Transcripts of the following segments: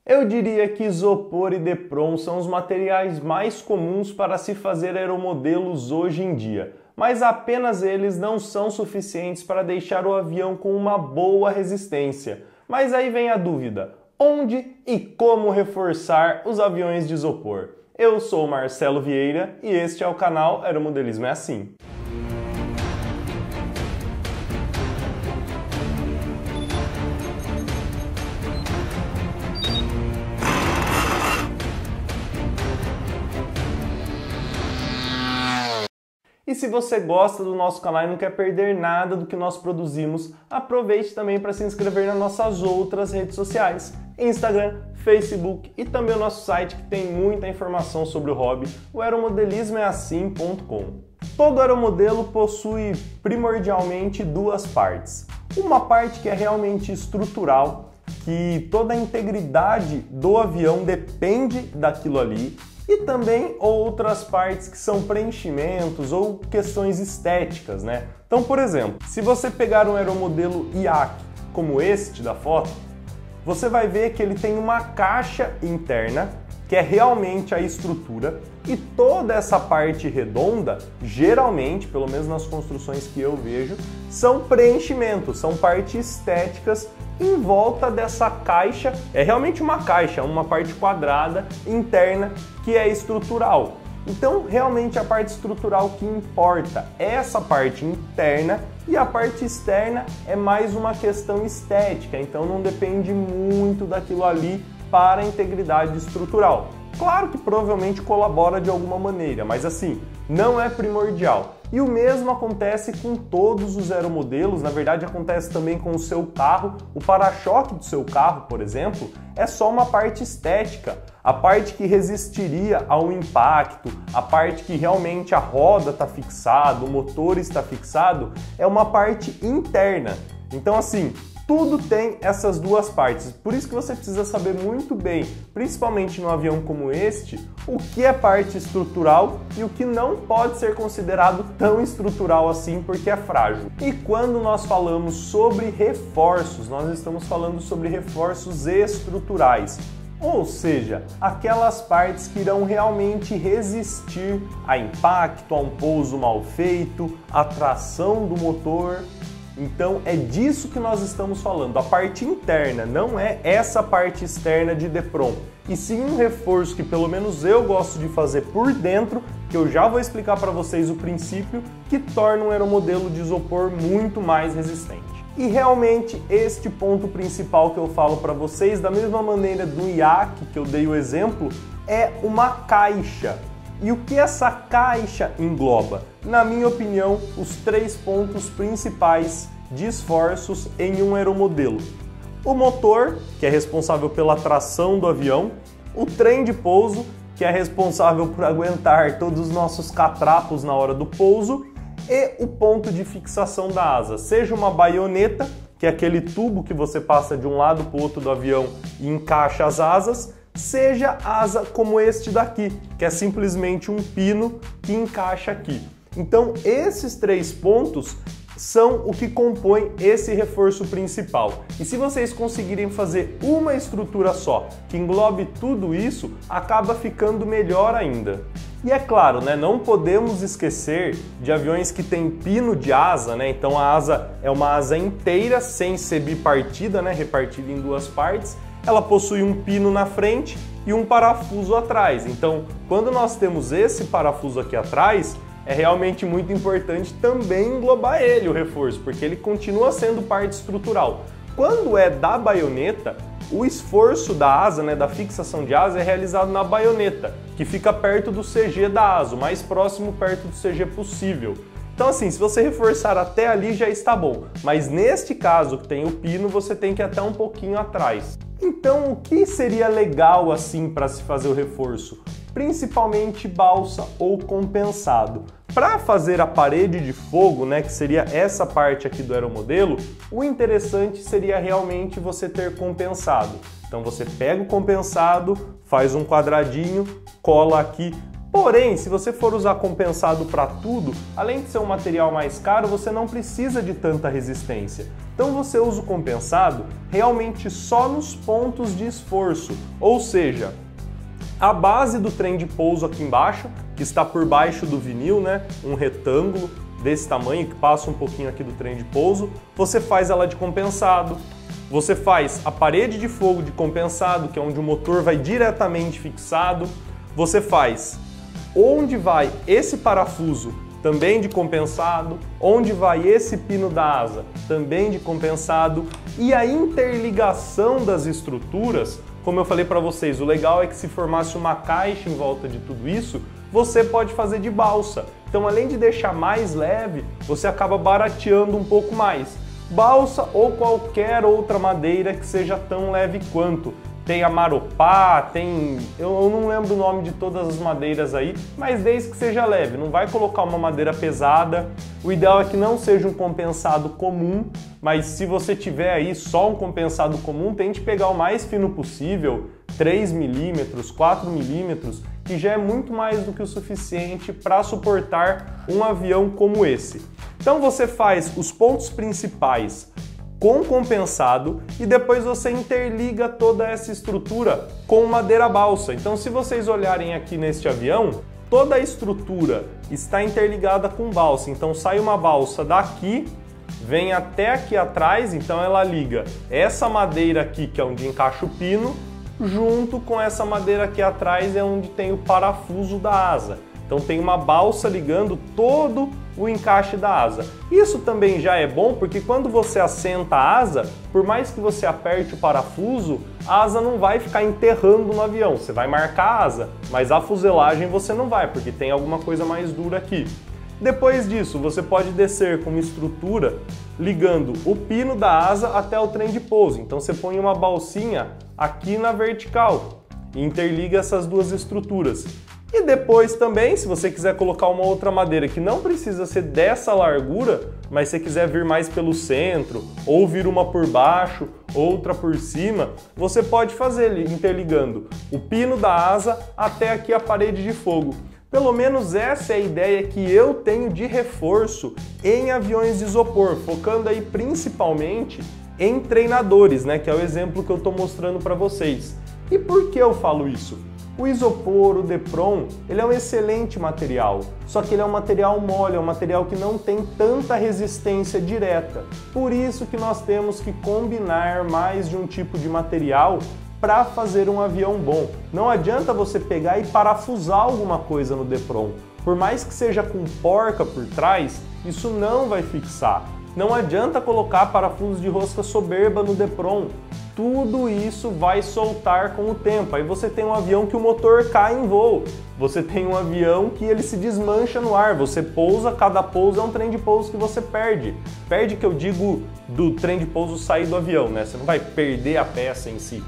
Eu diria que isopor e Depron são os materiais mais comuns para se fazer aeromodelos hoje em dia, mas apenas eles não são suficientes para deixar o avião com uma boa resistência. Mas aí vem a dúvida: onde e como reforçar os aviões de isopor? Eu sou o Marcelo Vieira e este é o canal Aeromodelismo é Assim. E se você gosta do nosso canal e não quer perder nada do que nós produzimos, aproveite também para se inscrever nas nossas outras redes sociais, Instagram, Facebook e também o nosso site que tem muita informação sobre o hobby, o aeromodelismoeassim.com. Todo aeromodelo possui primordialmente duas partes. Uma parte que é realmente estrutural, que toda a integridade do avião depende daquilo ali, e também outras partes que são preenchimentos ou questões estéticas, né? Então, por exemplo, se você pegar um aeromodelo IAC como este da foto, você vai ver que ele tem uma caixa interna, que é realmente a estrutura, e toda essa parte redonda, geralmente, pelo menos nas construções que eu vejo, são preenchimentos, são partes estéticas em volta dessa caixa. É realmente uma caixa, uma parte quadrada interna que é estrutural. Então, realmente a parte estrutural que importa é essa parte interna, e a parte externa é mais uma questão estética, então não depende muito daquilo ali para a integridade estrutural. Claro que provavelmente colabora de alguma maneira, mas assim, não é primordial. E o mesmo acontece com todos os aeromodelos, na verdade acontece também com o seu carro. O para-choque do seu carro, por exemplo, é só uma parte estética. A parte que resistiria ao impacto, a parte que realmente a roda está fixada, o motor está fixado, é uma parte interna. Então assim, tudo tem essas duas partes, por isso que você precisa saber muito bem, principalmente num avião como este, o que é parte estrutural e o que não pode ser considerado tão estrutural assim porque é frágil. E quando nós falamos sobre reforços, nós estamos falando sobre reforços estruturais, ou seja, aquelas partes que irão realmente resistir a impacto, a um pouso mal feito, à tração do motor. Então é disso que nós estamos falando, a parte interna, não é essa parte externa de Depron, e sim um reforço que pelo menos eu gosto de fazer por dentro, que eu já vou explicar para vocês o princípio, que torna um aeromodelo de isopor muito mais resistente. E realmente este ponto principal que eu falo para vocês, da mesma maneira do IAC que eu dei o exemplo, é uma caixa. E o que essa caixa engloba? Na minha opinião, os três pontos principais de esforços em um aeromodelo: o motor, que é responsável pela tração do avião, o trem de pouso, que é responsável por aguentar todos os nossos catrapos na hora do pouso, e o ponto de fixação da asa, seja uma baioneta, que é aquele tubo que você passa de um lado para o outro do avião e encaixa as asas, seja asa como este daqui, que é simplesmente um pino que encaixa aqui. Então esses três pontos são o que compõe esse reforço principal. E se vocês conseguirem fazer uma estrutura só, que englobe tudo isso, acaba ficando melhor ainda. E é claro, né, não podemos esquecer de aviões que têm pino de asa, né? Então a asa é uma asa inteira, sem ser bipartida, né, repartida em duas partes. Ela possui um pino na frente e um parafuso atrás. Então, quando nós temos esse parafuso aqui atrás, é realmente muito importante também englobar ele, o reforço, porque ele continua sendo parte estrutural. Quando é da baioneta, o esforço da asa, né, da fixação de asa, é realizado na baioneta, que fica perto do CG da asa, o mais próximo perto do CG possível. Então assim, se você reforçar até ali já está bom, mas neste caso que tem o pino, você tem que ir até um pouquinho atrás. Então o que seria legal assim para se fazer o reforço? Principalmente balsa ou compensado. Para fazer a parede de fogo, né, que seria essa parte aqui do aeromodelo, o interessante seria realmente você ter compensado. Então você pega o compensado, faz um quadradinho, cola aqui Porém, se você for usar compensado para tudo, além de ser um material mais caro, você não precisa de tanta resistência. Então você usa o compensado realmente só nos pontos de esforço, ou seja, a base do trem de pouso aqui embaixo, que está por baixo do vinil, né? Um retângulo desse tamanho que passa um pouquinho aqui do trem de pouso, você faz ela de compensado. Você faz a parede de fogo de compensado, que é onde o motor vai diretamente fixado. Você faz onde vai esse parafuso, também de compensado, onde vai esse pino da asa, também de compensado, e a interligação das estruturas, como eu falei para vocês, o legal é que se formasse uma caixa em volta de tudo isso, você pode fazer de balsa. Então, além de deixar mais leve, você acaba barateando um pouco mais. Balsa ou qualquer outra madeira que seja tão leve quanto. Tem a maropá, tem... eu não lembro o nome de todas as madeiras aí, mas desde que seja leve, não vai colocar uma madeira pesada. O ideal é que não seja um compensado comum, mas se você tiver aí só um compensado comum, tente pegar o mais fino possível, 3 milímetros, 4 milímetros, que já é muito mais do que o suficiente para suportar um avião como esse. Então você faz os pontos principais com compensado e depois você interliga toda essa estrutura com madeira balsa. Então, se vocês olharem aqui neste avião, toda a estrutura está interligada com balsa. Então, sai uma balsa daqui, vem até aqui atrás, então ela liga essa madeira aqui, que é onde encaixa o pino, junto com essa madeira aqui atrás, é onde tem o parafuso da asa. Então tem uma balsa ligando todo o encaixe da asa. Isso também já é bom porque quando você assenta a asa, por mais que você aperte o parafuso, a asa não vai ficar enterrando no avião. Você vai marcar a asa, mas a fuselagem você não vai, porque tem alguma coisa mais dura aqui. Depois disso, você pode descer com uma estrutura ligando o pino da asa até o trem de pouso. Então você põe uma balsinha aqui na vertical e interliga essas duas estruturas. E depois também, se você quiser colocar uma outra madeira que não precisa ser dessa largura, mas se quiser vir mais pelo centro, ou vir uma por baixo, outra por cima, você pode fazer interligando o pino da asa até aqui a parede de fogo. Pelo menos essa é a ideia que eu tenho de reforço em aviões de isopor, focando aí principalmente em treinadores, né, que é o exemplo que eu estou mostrando para vocês. E por que eu falo isso? O isopor, o Depron, ele é um excelente material, só que ele é um material mole, é um material que não tem tanta resistência direta. Por isso que nós temos que combinar mais de um tipo de material para fazer um avião bom. Não adianta você pegar e parafusar alguma coisa no Depron. Por mais que seja com porca por trás, isso não vai fixar. Não adianta colocar parafusos de rosca soberba no Depron. Tudo isso vai soltar com o tempo. Aí você tem um avião que o motor cai em voo. Você tem um avião que ele se desmancha no ar. Você pousa, cada pouso é um trem de pouso que você perde. Perde que eu digo do trem de pouso sair do avião, né? Você não vai perder a peça em si.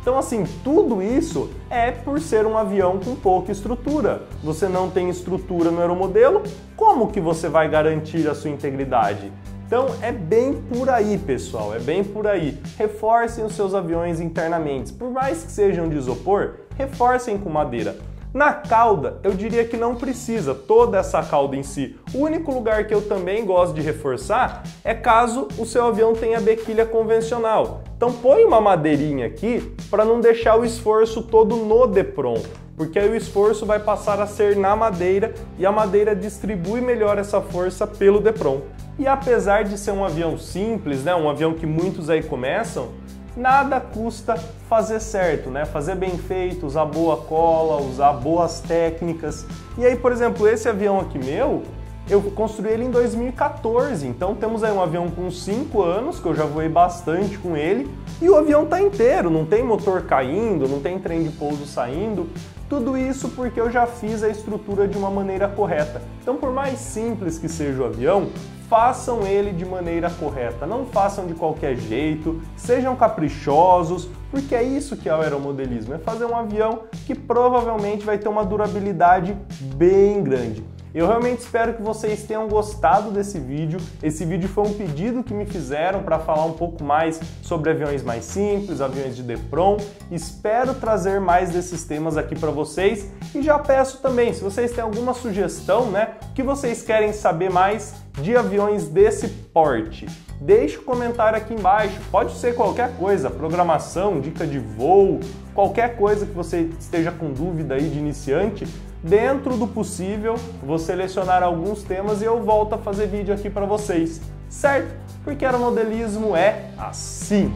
Então assim, tudo isso é por ser um avião com pouca estrutura. Você não tem estrutura no aeromodelo, como que você vai garantir a sua integridade? Então é bem por aí, pessoal, é bem por aí. Reforcem os seus aviões internamente. Por mais que sejam de isopor, reforcem com madeira. Na cauda, eu diria que não precisa toda essa cauda em si. O único lugar que eu também gosto de reforçar é caso o seu avião tenha bequilha convencional. Então põe uma madeirinha aqui para não deixar o esforço todo no Depron, porque aí o esforço vai passar a ser na madeira e a madeira distribui melhor essa força pelo Depron. E apesar de ser um avião simples, né, um avião que muitos aí começam, nada custa fazer certo, né? Fazer bem feito, usar boa cola, usar boas técnicas. E aí, por exemplo, esse avião aqui meu, eu construí ele em 2014, então temos aí um avião com 5 anos, que eu já voei bastante com ele, e o avião tá inteiro, não tem motor caindo, não tem trem de pouso saindo, tudo isso porque eu já fiz a estrutura de uma maneira correta. Então, por mais simples que seja o avião, façam ele de maneira correta, não façam de qualquer jeito, sejam caprichosos, porque é isso que é o aeromodelismo, é fazer um avião que provavelmente vai ter uma durabilidade bem grande. Eu realmente espero que vocês tenham gostado desse vídeo. Esse vídeo foi um pedido que me fizeram para falar um pouco mais sobre aviões mais simples, aviões de DEPROM. Espero trazer mais desses temas aqui para vocês e já peço também, se vocês têm alguma sugestão, né, que vocês querem saber mais de aviões desse porte, deixe um comentário aqui embaixo. Pode ser qualquer coisa, programação, dica de voo, qualquer coisa que você esteja com dúvida aí de iniciante. Dentro do possível, vou selecionar alguns temas e eu volto a fazer vídeo aqui para vocês, certo? Porque aeromodelismo é assim.